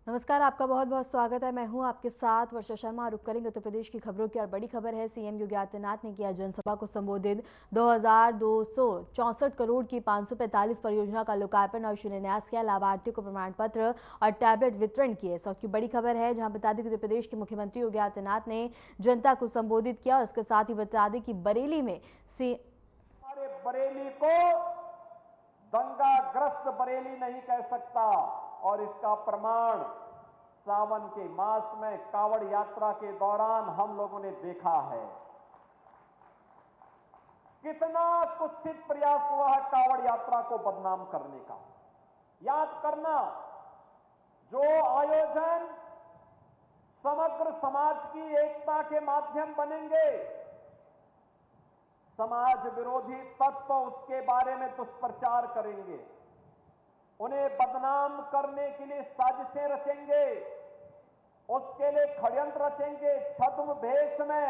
नमस्कार, आपका बहुत बहुत स्वागत है। मैं हूं आपके साथ वर्षा शर्मा। रुक करेंगे उत्तर प्रदेश की खबरों की और बड़ी खबर है, सीएम योगी आदित्यनाथ ने किया जनसभा को संबोधित। 2264 करोड़ की 545 परियोजना का लोकार्पण और शिलान्यास किया। लाभार्थियों को प्रमाण पत्र और टैबलेट वितरण किए। इस वक्त की बड़ी खबर है, जहां बता दें कि उत्तर प्रदेश के मुख्यमंत्री योगी आदित्यनाथ ने जनता को संबोधित किया और इसके साथ ही बता दें कि बरेली में हमारे बरेली को दंगाग्रस्त बरेली नहीं कह सकता, और इसका प्रमाण सावन के मास में कावड़ यात्रा के दौरान हम लोगों ने देखा है। कितना कुत्सित प्रयास हुआ है कावड़ यात्रा को बदनाम करने का। याद करना, जो आयोजन समग्र समाज की एकता के माध्यम बनेंगे, समाज विरोधी तत्व उसके बारे में दुष्प्रचार करेंगे, उन्हें बदनाम करने के लिए साजिशें रचेंगे, उसके लिए षड्यंत्र रचेंगे। छद्म भेष में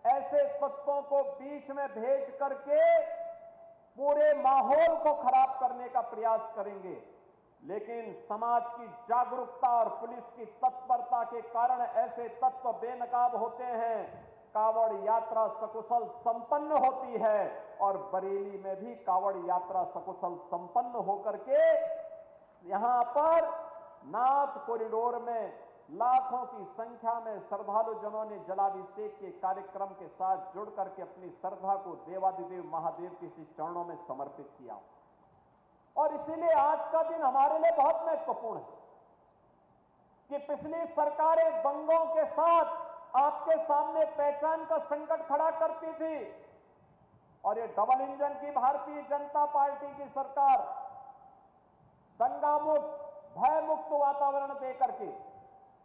ऐसे तत्वों को बीच में भेज करके पूरे माहौल को खराब करने का प्रयास करेंगे। लेकिन समाज की जागरूकता और पुलिस की तत्परता के कारण ऐसे तत्व बेनकाब होते हैं। कावड़ यात्रा सकुशल संपन्न होती है, और बरेली में भी कावड़ यात्रा सकुशल संपन्न होकर के यहां पर नाथ कॉरिडोर में लाखों की संख्या में श्रद्धालु जनों ने जलाभिषेक के कार्यक्रम के साथ जुड़ करके अपनी श्रद्धा को देवादिदेव महादेव के श्री चरणों में समर्पित किया। और इसीलिए आज का दिन हमारे लिए बहुत महत्वपूर्ण है कि पिछली सरकारें दंगों के साथ आपके सामने पहचान का संकट खड़ा करती थी, और ये डबल इंजन की भारतीय जनता पार्टी की सरकार दंगा मुक्त, भय मुक्त वातावरण देकर के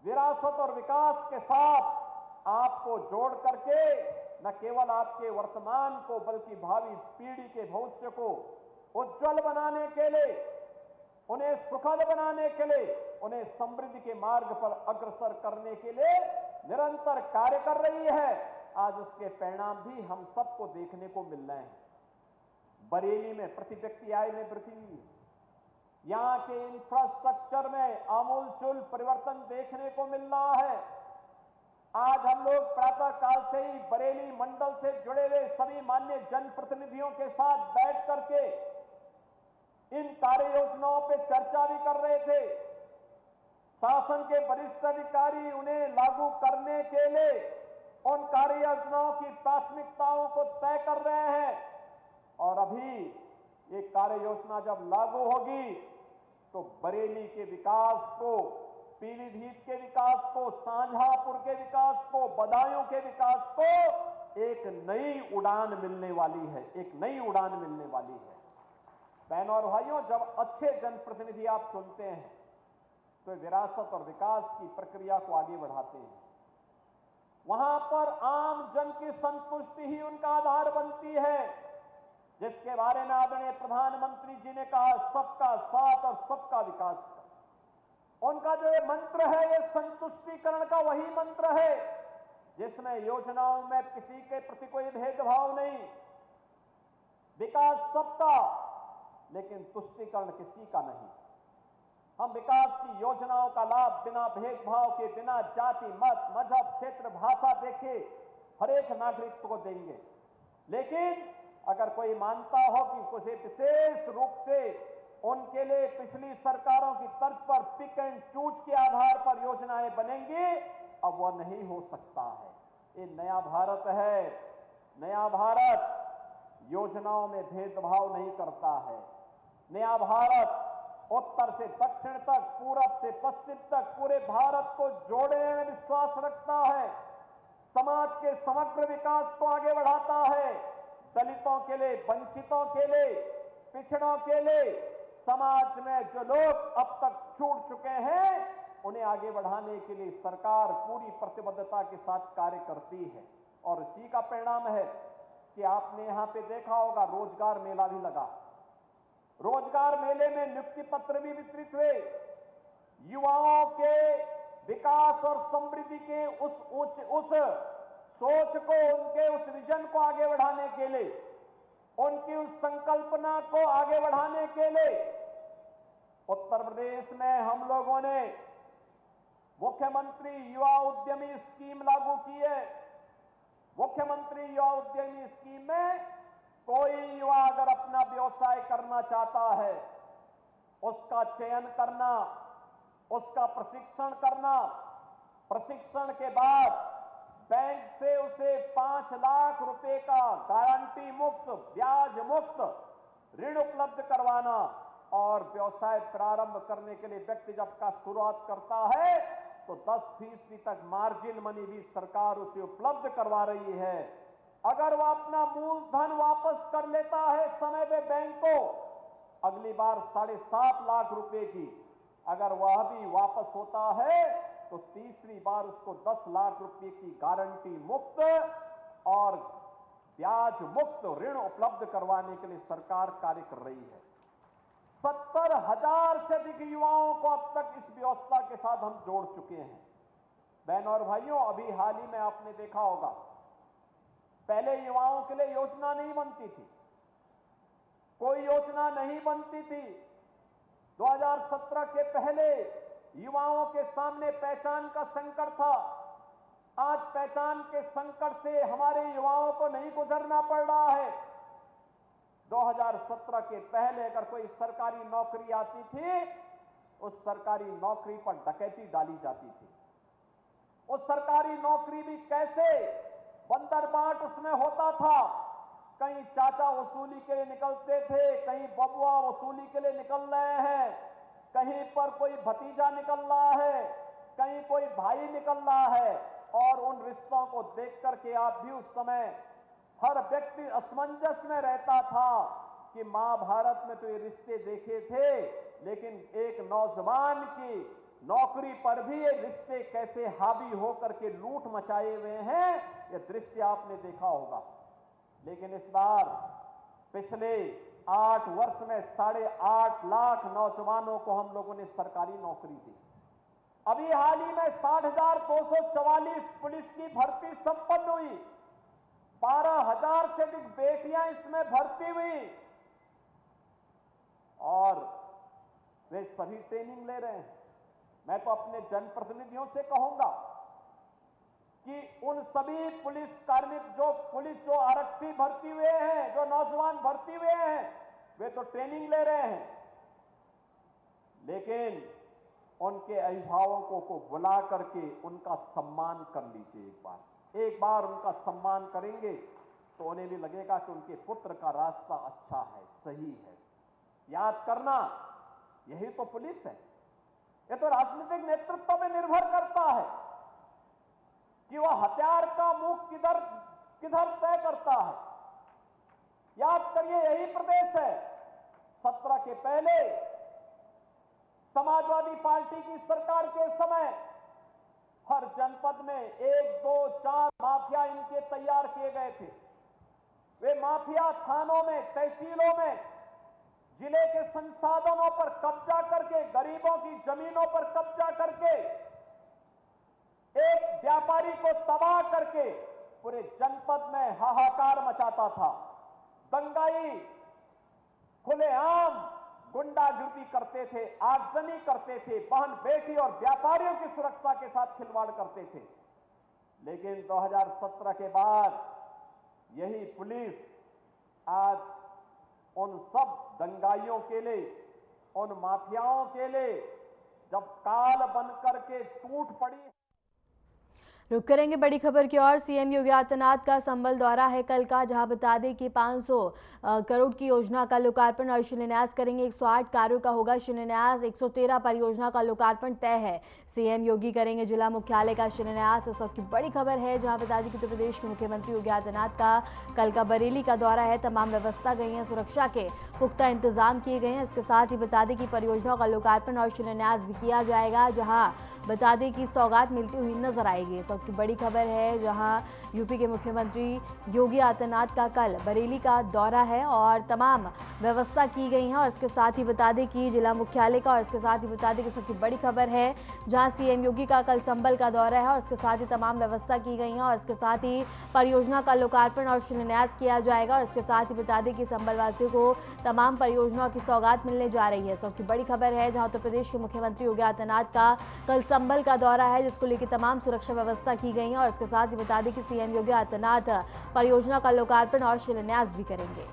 विरासत और विकास के साथ आपको जोड़ करके न केवल आपके वर्तमान को बल्कि भावी पीढ़ी के भविष्य को उज्जवल बनाने के लिए, उन्हें सुखद बनाने के लिए, उन्हें समृद्धि के मार्ग पर अग्रसर करने के लिए निरंतर कार्य कर रही है। आज उसके परिणाम भी हम सबको देखने को मिल रहे हैं। बरेली में प्रति व्यक्ति आय में वृद्धि हुई है। यहां के इंफ्रास्ट्रक्चर में आमूलचूल परिवर्तन देखने को मिल रहा है। आज हम लोग प्रातः काल से ही बरेली मंडल से जुड़े हुए सभी मान्य जनप्रतिनिधियों के साथ बैठ करके इन कार्य योजनाओं पर चर्चा भी कर रहे थे। शासन के वरिष्ठ अधिकारी उन्हें लागू करने के लिए उन कार्य योजनाओं की प्राथमिकताओं को तय कर रहे हैं, और अभी ये कार्य योजना जब लागू होगी तो बरेली के विकास को, पीलीभीत के विकास को, शाहजहांपुर के विकास को, बदायूं के विकास को एक नई उड़ान मिलने वाली है, एक नई उड़ान मिलने वाली है। बहनों और भाइयों, जब अच्छे जनप्रतिनिधि आप चुनते हैं तो विरासत और विकास की प्रक्रिया को आगे बढ़ाते हैं। वहां पर आम जन की संतुष्टि ही उनका आधार बनती है, जिसके बारे में आदरणीय प्रधानमंत्री जी ने कहा, सबका साथ और सबका विकास। उनका जो ये मंत्र है, ये संतुष्टिकरण का वही मंत्र है जिसमें योजनाओं में किसी के प्रति कोई भेदभाव नहीं, विकास सबका, लेकिन तुष्टिकरण किसी का नहीं। हम विकास की योजनाओं का लाभ बिना भेदभाव के, बिना जाति, मत, मजहब, क्षेत्र, भाषा देखे हर एक नागरिक को देंगे। लेकिन अगर कोई मानता हो कि कुछ विशेष रूप से उनके लिए पिछली सरकारों की तर्ज पर पिक एंड चूज के आधार पर योजनाएं बनेंगी, अब वह नहीं हो सकता है। ये नया भारत है। नया भारत योजनाओं में भेदभाव नहीं करता है। नया भारत उत्तर से दक्षिण तक, पूरब से पश्चिम तक पूरे भारत को जोड़ने में विश्वास रखता है। समाज के समग्र विकास को आगे बढ़ाता है। दलितों के लिए, वंचितों के लिए, पिछड़ों के लिए, समाज में जो लोग अब तक छूट चुके हैं उन्हें आगे बढ़ाने के लिए सरकार पूरी प्रतिबद्धता के साथ कार्य करती है। और इसी का परिणाम है कि आपने यहां पे देखा होगा, रोजगार मेला भी लगा। रोजगार मेले में नियुक्ति पत्र भी वितरित हुए। युवाओं के विकास और समृद्धि के उस सोच को, उनके उस विजन को आगे बढ़ाने के लिए, उनकी उस संकल्पना को आगे बढ़ाने के लिए उत्तर प्रदेश में हम लोगों ने मुख्यमंत्री युवा उद्यमी स्कीम लागू की है। मुख्यमंत्री युवा उद्यमी स्कीम में कोई युवा अगर अपना व्यवसाय करना चाहता है, उसका चयन करना, उसका प्रशिक्षण करना, प्रशिक्षण के बाद बैंक से उसे 5 लाख रुपए का गारंटी मुक्त, ब्याज मुक्त ऋण उपलब्ध करवाना और व्यवसाय प्रारंभ करने के लिए व्यक्ति जब का शुरुआत करता है तो 10% तक मार्जिन मनी भी सरकार उसे उपलब्ध करवा रही है। अगर वह अपना मूलधन वापस कर लेता है समय पे बैंक को, अगली बार 7.5 लाख रुपए की अगर वह भी वापस होता है तो तीसरी बार उसको 10 लाख रुपए की गारंटी मुक्त और ब्याज मुक्त ऋण उपलब्ध करवाने के लिए सरकार कार्य कर रही है। 70,000 से अधिक युवाओं को अब तक इस व्यवस्था के साथ हम जोड़ चुके हैं। बहनों और भाइयों, अभी हाल ही में आपने देखा होगा, पहले युवाओं के लिए योजना नहीं बनती थी, कोई योजना नहीं बनती थी। 2017 के पहले युवाओं के सामने पहचान का संकट था। आज पहचान के संकट से हमारे युवाओं को नहीं गुजरना पड़ रहा है। 2017 के पहले अगर कोई सरकारी नौकरी आती थी, उस सरकारी नौकरी पर डकैती डाली जाती थी। उस सरकारी नौकरी भी कैसे बंदरबाट उसमें होता था। कहीं चाचा वसूली के लिए निकलते थे, कहीं बबुआ वसूली के लिए निकल रहे हैं, कहीं पर कोई भतीजा निकल रहा है, कहीं कोई भाई निकल रहा है। और उन रिश्तों को देख करके आप भी उस समय हर व्यक्ति असमंजस में रहता था कि महाभारत में तो ये रिश्ते देखे थे, लेकिन एक नौजवान की नौकरी पर भी ये रिश्ते कैसे हावी होकर के लूट मचाए हुए हैं, ये दृश्य आपने देखा होगा। लेकिन इस बार पिछले 8 वर्ष में 8.5 लाख नौजवानों को हम लोगों ने सरकारी नौकरी दी। अभी हाल ही में 60,244 पुलिस की भर्ती संपन्न हुई। 12,000 से अधिक बेटियां इसमें भर्ती हुई और वे सभी ट्रेनिंग ले रहे हैं। मैं तो अपने जनप्रतिनिधियों से कहूंगा कि उन सभी पुलिस कार्मिक जो आरक्षी भर्ती हुए हैं, जो नौजवान भर्ती हुए हैं, वे तो ट्रेनिंग ले रहे हैं, लेकिन उनके अभिभावकों को बुला करके उनका सम्मान कर लीजिए। एक बार उनका सम्मान करेंगे तो उन्हें भी लगेगा कि उनके पुत्र का रास्ता अच्छा है, सही है। याद करना, यही तो पुलिस है। ये तो राजनीतिक नेतृत्व में निर्भर करता है कि वह हथियार का मुख किधर तय करता है। याद करिए, यही प्रदेश है। 17 के पहले समाजवादी पार्टी की सरकार के समय हर जनपद में 1, 2, 4 माफिया इनके तैयार किए गए थे। वे माफिया थानों में, तहसीलों में जिले के संसाधनों पर कब्जा करके, गरीबों की जमीनों पर कब्जा करके, एक व्यापारी को तबाह करके पूरे जनपद में हाहाकार मचाता था। दंगाई, खुलेआम गुंडागिर्दी करते थे, आगजनी करते थे, बहन बेटी और व्यापारियों की सुरक्षा के साथ खिलवाड़ करते थे। लेकिन 2017 के बाद यही पुलिस आज उन सब दंगाइयों के लिए, उन माफियाओं के लिए जब काल बनकर के टूट पड़ी। रुक करेंगे बड़ी खबर की ओर। सीएम योगी आदित्यनाथ का संभल दौरा है कल का, जहां बता दें कि 500 करोड़ की योजना का लोकार्पण और शिलान्यास करेंगे। 108 कार्यों का होगा शिलान्यास, 113 परियोजना का लोकार्पण तय है। सीएम योगी करेंगे जिला मुख्यालय का शिलान्यास। इस वक्त की बड़ी खबर है, जहां बता दें कि उत्तर प्रदेश के मुख्यमंत्री योगी आदित्यनाथ का कल का बरेली का दौरा है। तमाम व्यवस्था गई है, सुरक्षा के पुख्ता इंतजाम किए गए हैं। इसके साथ ही बता दें कि परियोजनाओं का लोकार्पण और शिलान्यास भी किया जाएगा, जहाँ बता दें कि सौगात मिलती हुई नजर आएगी। सबकी बड़ी खबर है, जहां यूपी के मुख्यमंत्री योगी आदित्यनाथ का कल बरेली का दौरा है और तमाम व्यवस्था की गई है। और इसके साथ ही बता दें कि जिला मुख्यालय का, और इसके साथ ही बता दें कि सबकी बड़ी खबर है जहां सीएम योगी का कल संभल का दौरा है और इसके साथ ही तमाम व्यवस्था की गई है और इसके साथ ही परियोजना का लोकार्पण और शिलान्यास किया जाएगा। और इसके साथ ही बता दें कि संभल वासियों को तमाम परियोजनाओं की सौगात मिलने जा रही है। सबकी बड़ी खबर है जहां उत्तर प्रदेश के मुख्यमंत्री योगी आदित्यनाथ का कल संभल का दौरा है, जिसको लेकर तमाम सुरक्षा व्यवस्था की गई है। और इसके साथ ही बता दें कि सीएम योगी आदित्यनाथ परियोजना का लोकार्पण और शिलान्यास भी करेंगे।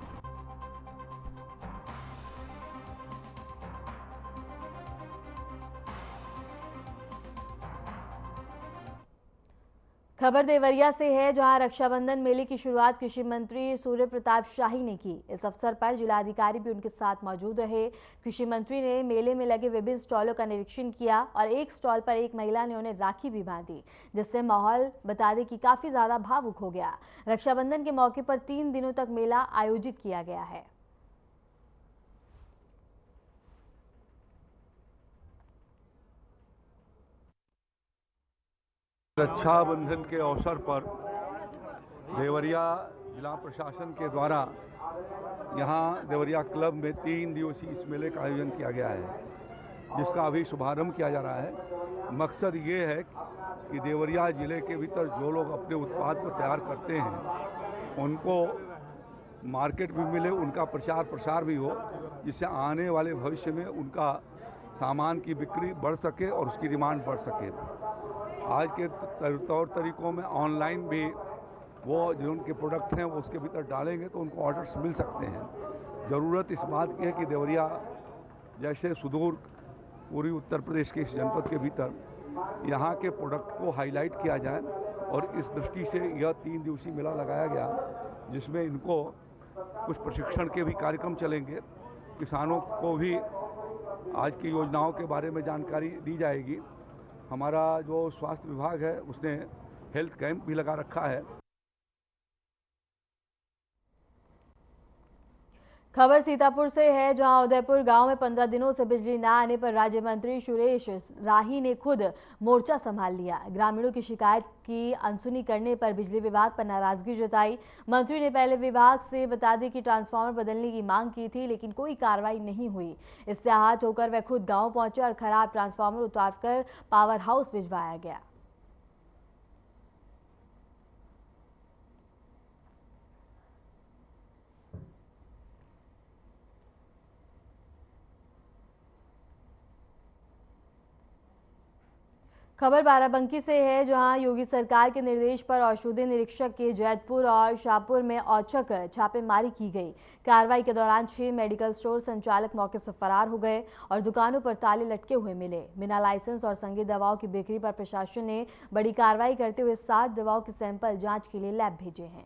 खबर देवरिया से है, जहां रक्षाबंधन मेले की शुरुआत कृषि मंत्री सूर्य प्रताप शाही ने की। इस अवसर पर जिलाधिकारी भी उनके साथ मौजूद रहे। कृषि मंत्री ने मेले में लगे विभिन्न स्टॉलों का निरीक्षण किया और एक स्टॉल पर एक महिला ने उन्हें राखी भी बांधी, जिससे माहौल बता दें कि काफी ज्यादा भावुक हो गया। रक्षाबंधन के मौके पर 3 दिनों तक मेला आयोजित किया गया है। रक्षाबंधन के अवसर पर देवरिया जिला प्रशासन के द्वारा यहाँ देवरिया क्लब में 3 दिवसीय इस मेले का आयोजन किया गया है, जिसका अभी शुभारंभ किया जा रहा है। मकसद ये है कि देवरिया जिले के भीतर जो लोग अपने उत्पाद को तैयार करते हैं उनको मार्केट भी मिले, उनका प्रचार प्रसार भी हो, जिससे आने वाले भविष्य में उनका सामान की बिक्री बढ़ सके और उसकी डिमांड बढ़ सके। आज के तौर तरीकों में ऑनलाइन भी वो जो उनके प्रोडक्ट हैं वो उसके भीतर डालेंगे तो उनको ऑर्डर्स मिल सकते हैं। ज़रूरत इस बात की है कि देवरिया जैसे सुदूर पूरी उत्तर प्रदेश के इस जनपद के भीतर यहाँ के प्रोडक्ट को हाईलाइट किया जाए और इस दृष्टि से यह 3 दिवसीय मेला लगाया गया, जिसमें इनको कुछ प्रशिक्षण के भी कार्यक्रम चलेंगे। किसानों को भी आज की योजनाओं के बारे में जानकारी दी जाएगी। हमारा जो स्वास्थ्य विभाग है उसने हेल्थ कैंप भी लगा रखा है। खबर सीतापुर से है, जहां उदयपुर गांव में 15 दिनों से बिजली न आने पर राज्य मंत्री सुरेश राही ने खुद मोर्चा संभाल लिया। ग्रामीणों की शिकायत की अनसुनी करने पर बिजली विभाग पर नाराजगी जताई। मंत्री ने पहले विभाग से बता दें कि ट्रांसफार्मर बदलने की मांग की थी, लेकिन कोई कार्रवाई नहीं हुई। इससे आहत होकर वह खुद गांव पहुंचे और खराब ट्रांसफार्मर उतारकर पावर हाउस भिजवाया गया। खबर बाराबंकी से है, जहां योगी सरकार के निर्देश पर औषधि निरीक्षक के जैतपुर और शाहपुर में औचक छापेमारी की गई। कार्रवाई के दौरान 6 मेडिकल स्टोर संचालक मौके से फरार हो गए और दुकानों पर ताले लटके हुए मिले। बिना लाइसेंस और संगीत दवाओं की बिक्री पर प्रशासन ने बड़ी कार्रवाई करते हुए 7 दवाओं के सैंपल जांच के लिए लैब भेजे हैं।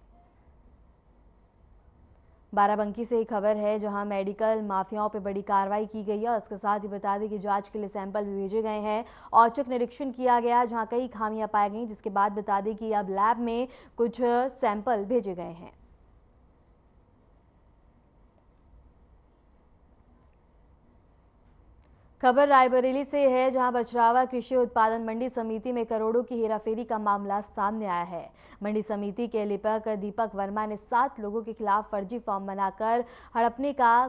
बाराबंकी से एक खबर है, जहां मेडिकल माफियाओं पर बड़ी कार्रवाई की गई है और इसके साथ ही बता दें कि जांच के लिए सैंपल भी भेजे गए हैं। औचक निरीक्षण किया गया, जहां कई खामियां पाई गई, जिसके बाद बता दें कि अब लैब में कुछ सैंपल भेजे गए हैं। खबर रायबरेली से है, जहां बछरावा कृषि उत्पादन मंडी समिति में करोड़ों की हेराफेरी का मामला सामने आया है। मंडी समिति के लिपिक दीपक वर्मा ने 7 लोगों के खिलाफ फर्जी फॉर्म बनाकर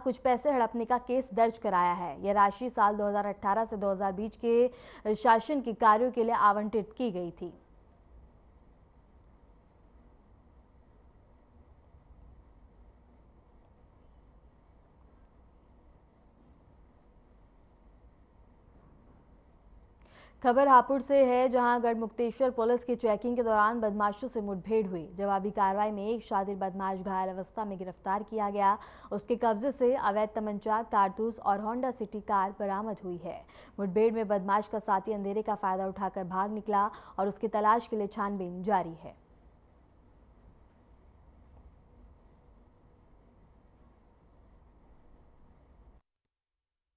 कुछ पैसे हड़पने का केस दर्ज कराया है। यह राशि साल 2018 से 2020 के शासन के कार्यों के लिए आवंटित की गई थी। खबर हापुड़ से है, जहां गढ़मुक्तेश्वर पुलिस की चेकिंग के दौरान बदमाशों से मुठभेड़ हुई। जवाबी कार्रवाई में एक शातिर बदमाश घायल अवस्था में गिरफ्तार किया गया। उसके कब्जे से अवैध तमंचा, कारतूस और होंडा सिटी कार बरामद हुई है। मुठभेड़ में बदमाश का साथी अंधेरे का फायदा उठाकर भाग निकला और उसकी तलाश के लिए छानबीन जारी है।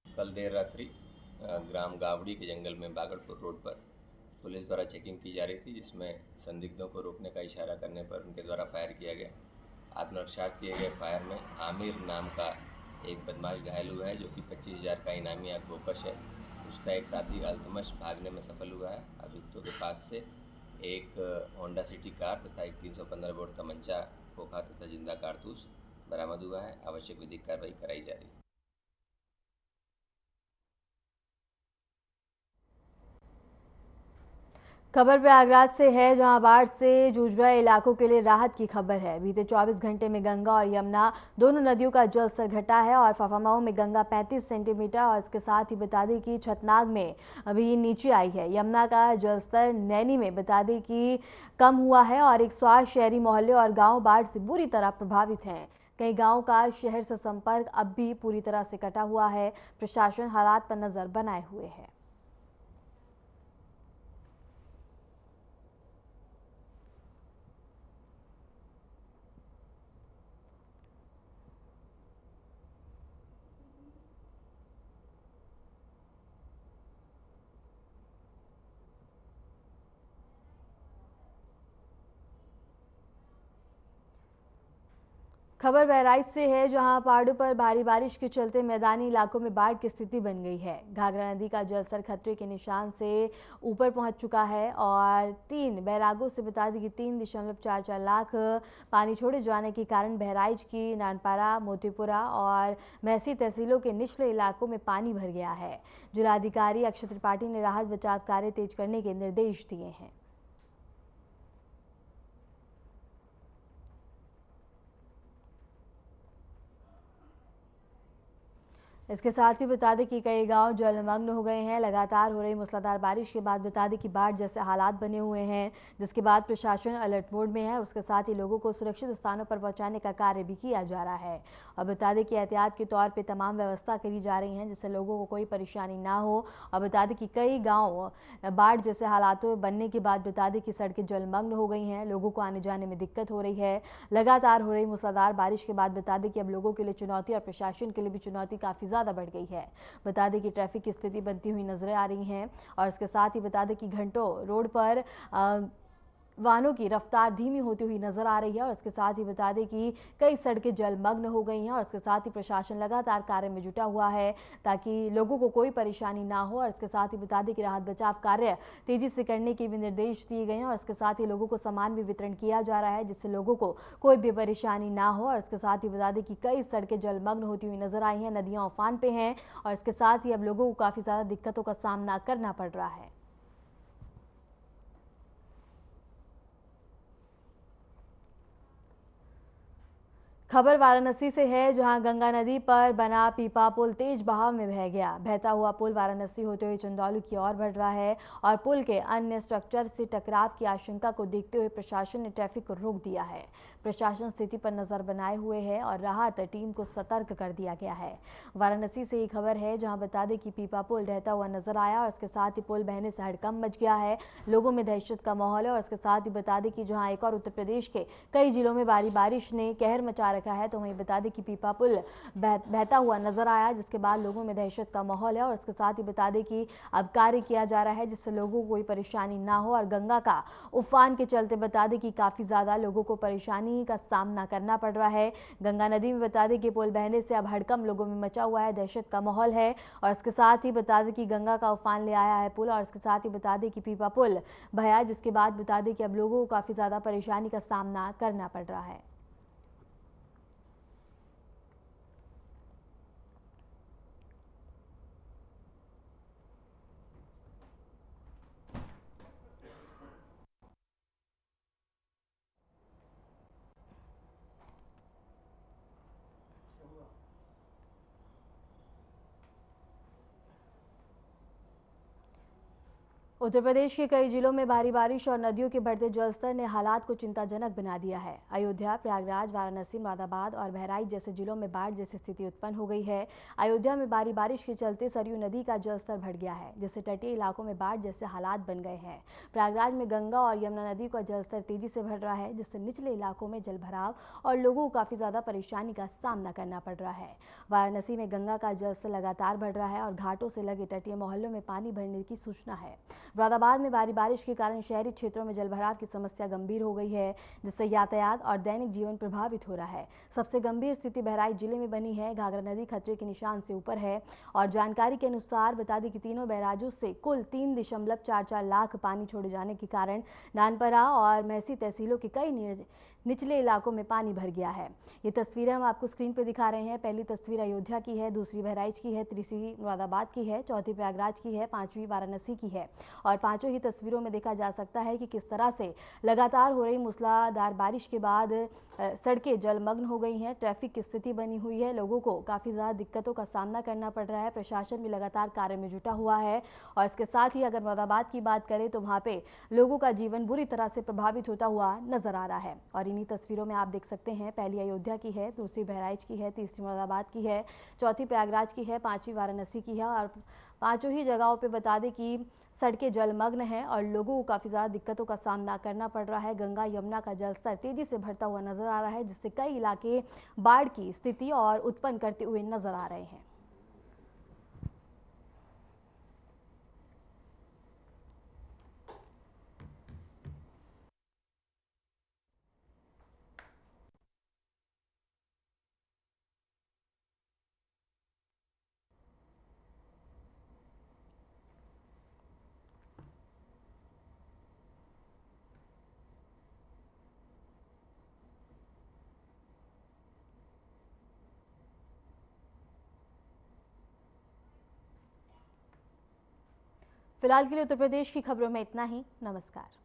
कल देर रात्रि ग्राम गावड़ी के जंगल में बागड़पुर रोड पर पुलिस द्वारा चेकिंग की जा रही थी, जिसमें संदिग्धों को रोकने का इशारा करने पर उनके द्वारा फायर किया गया। आत्मरक्षा किए गए फायर में आमिर नाम का एक बदमाश घायल हुआ है, जो कि 25,000 का इनामी बोकश है। उसका एक साथी अल्तमश भागने में सफल हुआ है। अभियुक्तों के पास से एक होंडा सिटी कार तथा एक 315 बोर तमंचा, खोखा तथा जिंदा कारतूस बरामद हुआ है। आवश्यक विधिक कार्रवाई कराई जा रही है। खबर प्रयागराज से है, जहां बाढ़ से जूझ रहे इलाकों के लिए राहत की खबर है। बीते 24 घंटे में गंगा और यमुना दोनों नदियों का जलस्तर घटा है और फाफामऊ में गंगा 35 सेंटीमीटर और इसके साथ ही बता दें कि छतनाग में अभी नीचे आई है। यमुना का जलस्तर नैनी में बता दें कि कम हुआ है और 108 शहरी मोहल्ले और गाँव बाढ़ से बुरी तरह प्रभावित हैं। कई गाँव का शहर से संपर्क अब भी पूरी तरह से कटा हुआ है। प्रशासन हालात पर नजर बनाए हुए है। खबर बहराइच से है, जहां पहाड़ों पर भारी बारिश के चलते मैदानी इलाकों में बाढ़ की स्थिति बन गई है। घाघरा नदी का जलस्तर खतरे के निशान से ऊपर पहुंच चुका है और 3 बैरागों से बता दें कि 3.44 लाख पानी छोड़े जाने के कारण बहराइच की नानपारा, मोतीपुरा और महसी तहसीलों के निचले इलाकों में पानी भर गया है। जिलाधिकारी अक्षय त्रिपाठी ने राहत बचाव कार्य तेज करने के निर्देश दिए हैं। इसके साथ ही बता दें कि कई गांव जलमग्न हो गए हैं। लगातार हो रही मूसलाधार बारिश के बाद बता दें कि बाढ़ जैसे हालात बने हुए हैं, जिसके बाद प्रशासन अलर्ट मोड में है। उसके साथ ही लोगों को सुरक्षित स्थानों पर पहुंचाने का कार्य भी किया जा रहा है और बता दें कि एहतियात के तौर पर तमाम व्यवस्था करी जा रही है, जिससे लोगों को कोई परेशानी ना हो। और बता दें कि कई गाँव बाढ़ जैसे हालातों बनने के बाद बता दें कि सड़कें जलमग्न हो गई हैं, लोगों को आने जाने में दिक्कत हो रही है। लगातार हो रही मूसलाधार बारिश के बाद बता दें कि अब लोगों के लिए चुनौती और प्रशासन के लिए भी चुनौती काफी ज्यादा बढ़ गई है। बता दें कि ट्रैफिक की स्थिति बनती हुई नजर आ रही है और इसके साथ ही बता दें कि घंटों रोड पर वाहनों की रफ्तार धीमी होती हुई नजर आ रही है और इसके साथ ही बता दें कि कई सड़कें जलमग्न हो गई हैं और इसके साथ ही प्रशासन लगातार कार्य में जुटा हुआ है ताकि लोगों को कोई परेशानी ना हो। और इसके साथ ही बता दें कि राहत बचाव कार्य तेजी से करने के भी निर्देश दिए गए हैं और इसके साथ ही लोगों को सामान भी वितरण किया जा रहा है, जिससे लोगों को कोई भी परेशानी ना हो। और इसके साथ ही बता दें कि कई सड़कें जलमग्न होती हुई नजर आई हैं, नदियां उफान पे हैं और इसके साथ ही अब लोगों को काफी ज्यादा दिक्कतों का सामना करना पड़ रहा है। खबर वाराणसी से है, जहां गंगा नदी पर बना पीपा पुल तेज बहाव में बह गया। बहता हुआ पुल वाराणसी होते हुए चंदौली की ओर बढ़ रहा है और पुल के अन्य स्ट्रक्चर से टकराव की आशंका को देखते हुए प्रशासन ने ट्रैफिक को रोक दिया है। प्रशासन स्थिति पर नजर बनाए हुए है और राहत टीम को सतर्क कर दिया गया है। वाराणसी से ये खबर है, जहां बता दें कि पीपा पुल ढहता हुआ नजर आया और इसके साथ ही पुल बहने से हड़कंप मच गया है। लोगों में दहशत का माहौल है और इसके साथ ही बता दें कि जहां एक और उत्तर प्रदेश के कई जिलों में भारी बारिश ने कहर मचा रखा है, तो वहीं बता दें कि पीपा पुल बहता हुआ नजर आया, जिसके बाद लोगों में दहशत का माहौल है और इसके साथ ही बता दें कि अब कार्य किया जा रहा है जिससे लोगों को कोई परेशानी ना हो। और गंगा का उफान के चलते बता दें कि काफी ज्यादा लोगों को परेशानी का सामना करना पड़ रहा है। गंगा नदी में बता दें कि पुल बहने से अब हड़कंप लोगों में मचा हुआ है, दहशत का माहौल है और इसके साथ ही बता दें कि गंगा का उफान ले आया है पुल और इसके साथ ही बता दें कि पीपा पुल बहा, जिसके बाद बता दें कि अब लोगों को काफी ज्यादा परेशानी का सामना करना पड़ रहा है। उत्तर प्रदेश के कई जिलों में भारी बारिश और नदियों के बढ़ते जलस्तर ने हालात को चिंताजनक बना दिया है। अयोध्या, प्रयागराज, वाराणसी, मुरादाबाद और बहराइच जैसे जिलों में बाढ़ जैसी स्थिति उत्पन्न हो गई है। अयोध्या में भारी बारिश के चलते सरयू नदी का जलस्तर बढ़ गया है, जिससे तटीय इलाकों में बाढ़ जैसे हालात बन गए हैं। प्रयागराज में गंगा और यमुना नदी का जलस्तर तेजी से बढ़ रहा है, जिससे निचले इलाकों में जलभराव और लोगों को काफी ज्यादा परेशानी का सामना करना पड़ रहा है। वाराणसी में गंगा का जलस्तर लगातार बढ़ रहा है और घाटों से लगे तटीय मोहल्लों में पानी भरने की सूचना है। मुरादाबाद में भारी बारिश के कारण शहरी क्षेत्रों में जलभराव की समस्या गंभीर हो गई है, जिससे यातायात और दैनिक जीवन प्रभावित हो रहा है। सबसे गंभीर स्थिति बहराइच जिले में बनी है। घाघरा नदी खतरे के निशान से ऊपर है और जानकारी के अनुसार बता दें कि तीनों बैराजों से कुल 3.44 लाख पानी छोड़े जाने के कारण नानपरा और महसी तहसीलों के कई निचले इलाकों में पानी भर गया है। ये तस्वीरें हम आपको स्क्रीन पर दिखा रहे हैं। पहली तस्वीर अयोध्या की है, दूसरी बहराइच की है, तीसरी मुरादाबाद की है, चौथी प्रयागराज की है, पांचवी वाराणसी की है। और पांचों ही तस्वीरों में देखा जा सकता है कि किस तरह से लगातार हो रही मूसलाधार बारिश के बाद सड़कें जलमग्न हो गई हैं। ट्रैफिक की स्थिति बनी हुई है। लोगों को काफ़ी ज़्यादा दिक्कतों का सामना करना पड़ रहा है। प्रशासन भी लगातार कार्य में जुटा हुआ है और इसके साथ ही अगर मुरादाबाद की बात करें तो वहाँ पे लोगों का जीवन बुरी तरह से प्रभावित होता हुआ नजर आ रहा है। और इन्हीं तस्वीरों में आप देख सकते हैं, पहली अयोध्या की है, दूसरी बहराइच की है, तीसरी मुरादाबाद की है, चौथी प्रयागराज की है, पांचवी वाराणसी की है। और पांचों ही जगहों पे बता दें कि सड़कें जलमग्न हैं और लोगों को काफ़ी ज़्यादा दिक्कतों का सामना करना पड़ रहा है। गंगा यमुना का जलस्तर तेजी से बढ़ता हुआ नजर आ रहा है, जिससे कई इलाके बाढ़ की स्थिति और उत्पन्न करते हुए नजर आ रहे हैं। फिलहाल के लिए उत्तर प्रदेश की खबरों में इतना ही। नमस्कार।